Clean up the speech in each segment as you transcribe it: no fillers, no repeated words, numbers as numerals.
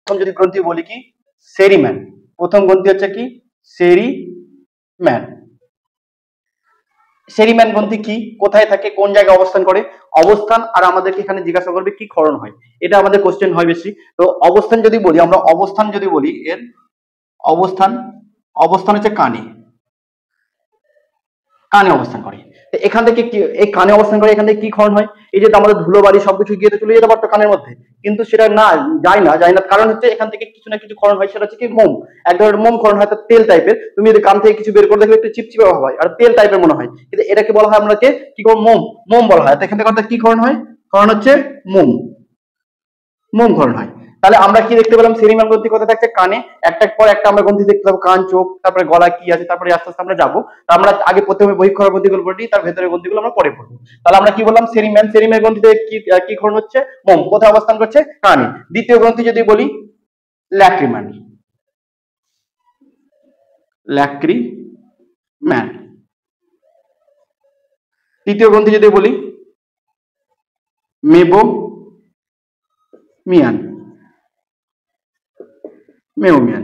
প্রথম যদি গ্রন্থি বলি কি সেরিম্যান, প্রথম গ্রন্থি হচ্ছে কি সেরিম্যান। সেরিম্যান গ্রন্থি কি, কোথায় থাকে, কোন জায়গায় অবস্থান করে, অবস্থান আর আমাদেরকে এখানে জিজ্ঞাসা করবে কি ক্ষরণ হয়, এটা আমাদের কোশ্চেন হয় বেশি। তো অবস্থান যদি বলি আমরা, অবস্থান যদি বলি এর অবস্থান, অবস্থান হচ্ছে কানে, কানে অবস্থান করে। এখান থেকে কি, এই কানে অবস্থান করে, এখান থেকে কি ক্ষরণ হয়, এই যে আমাদের ধুলোবালি সবকিছু গিয়ে চলে যেতে পারতো কানের মধ্যে, কিন্তু সেটা না যায় না, কারণ হচ্ছে এখান থেকে কিছু না কিছু ক্ষরণ হয়, সেটা হচ্ছে কি মোম, এক ধরনের মোম ক্ষরণ হয়, তেল টাইপের। তুমি যদি কান থেকে কিছু বের করে দেখবে একটু চিপচিপে ভাব হয় আর তেল টাইপের মনে হয়, কিন্তু এটাকে বলা হয় আমরা কি মোম, মোম বলা হয়। এখান থেকে অর্থাৎ কি ক্ষরণ হয়, ক্ষরণ হচ্ছে মোম, মোম ক্ষরণ হয়। তাহলে আমরা কি দেখতে পেলাম, সেরিম্যান গ্রন্থি কোথায় থাকছে, কানে, একটার পর একটা আমরা গ্রন্থি দেখতে পাবো, কান, চোখ, তারপরে গলা কি আছে, তারপরে আস্তে আস্তে আমরা যাবো। আমরা আগে প্রথমে বহিঃক্ষরণ গ্রন্থিগুলো পড়ি, তার ভেতরের গ্রন্থিগুলো আমরা পরে পড়বো। তাহলে আমরা কি বললাম, সেরিম্যান, সেরিম্যান গ্রন্থিতে কি কি ক্ষরণ হচ্ছে, মোম, কোথায় অবস্থান করছে, কানে। দ্বিতীয় গ্রন্থি যদি বলি ল্যাক্রিমান, ল্যাক্রিম্যান। তৃতীয় গ্রন্থি যদি বলি মেবোমিয়ান, মেবোমিয়ান।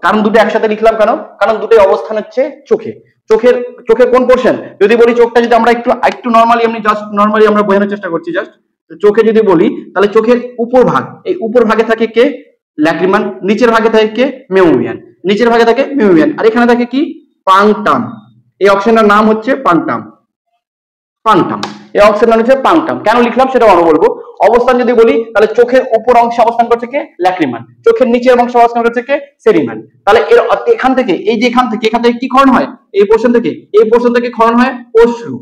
কারণ দুটো একসাথে লিখলাম কেন, কারণ দুটোই অবস্থান হচ্ছে চোখে। চোখের, চোখের কোন পোর্শন যদি বলি, চোখটা যদি আমরা একটু একটু নরমালি, এমনি জাস্ট নরমালি আমরা বোঝানোর চেষ্টা করছি জাস্ট, চোখে যদি বলি তাহলে চোখের উপর ভাগ, এই উপর ভাগে থাকে কে, ল্যাক্রিমান, নিচের ভাগে থাকে কে, মেবোমিয়ান, নিচের ভাগে থাকে মেবোমিয়ান, আর এখানে থাকে কি পাংটাম। এই অপশনটার নাম হচ্ছে পাংটাম, পাংটাম, এই অপশন নাম হচ্ছে পাংটাম। কেন লিখলাম সেটা আমরা বলবো। অবস্থান যদি বলি তাহলে চোখের উপর অংশে অবস্থান করছে কে, ল্যাক্রিমান, চোখের নিচের অংশে অবস্থান করছে কে, সেরিম্যান। তাহলে এর এখান থেকে, এই যে এখান থেকে কি ক্ষরণ হয়, এই পোর্শন থেকে, এই পোর্শন থেকে ক্ষরণ হয় অশ্রু,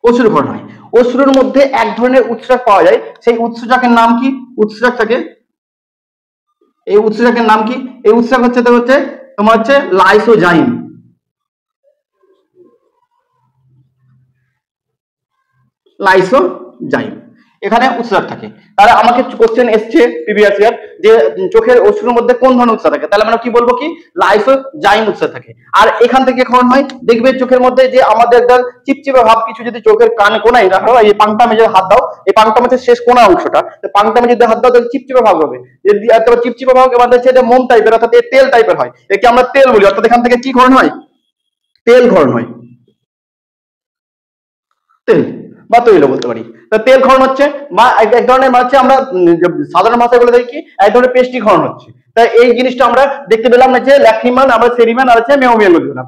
অশ্রু ক্ষরণ হয়। অশ্রুর মধ্যে এক ধরনের উৎসর্গ পাওয়া যায়, সেই উৎসর্গের নাম কি, উৎসর্গটাকে, এই উৎসর্গের নাম কি, এই উৎসর্গ হচ্ছে তোমার হচ্ছে লাইসোজাইম, লাইসোজাইম, এখানে উৎসর্গ থাকে। তাহলে আমাকে কোশ্চেন এসছে প্রিভিয়াস ইয়ার যে চোখের অশ্রুর মধ্যে কোন ধরনের উৎসর্গ থাকে, তাহলে আমরা কি বলবো কি লাইসোজাইম উৎসর্গ থাকে। আর এখান থেকে ক্ষরণ হয়, দেখবে চোখের মধ্যে যে আমাদের একটা চিপচিপে ভাব কিছু যদি চোখের কানে কোনায় রাখো, এই পাংটামে যদি হাত দাও, এই পাংটাম হচ্ছে শেষ কোনা অংশটা, পাংটামে যদি হাত দাও তাহলে চিপচিপে ভাব হবে, যদি চিপচিপে ভাব আমাদের হচ্ছে মোম টাইপের, অর্থাৎ তেল টাইপের হয়, একে আমরা তেল বলি। অর্থাৎ এখান থেকে কি ক্ষরণ হয়, তেল ক্ষরণ হয়, তেল বা তৈল বলতে পারি। তেল ক্ষরণ হচ্ছে বা এক ধরনের হচ্ছে আমরা সাধারণ ভাষায় বলে থাকি এক ধরনের পেস্টি ক্ষরণ হচ্ছে। তাই এই জিনিসটা আমরা দেখতে পেলাম না যে ল্যাক্রিমান, আমরা সেরিম্যান আর হচ্ছে মেবোমিয়ান বলে দিলাম।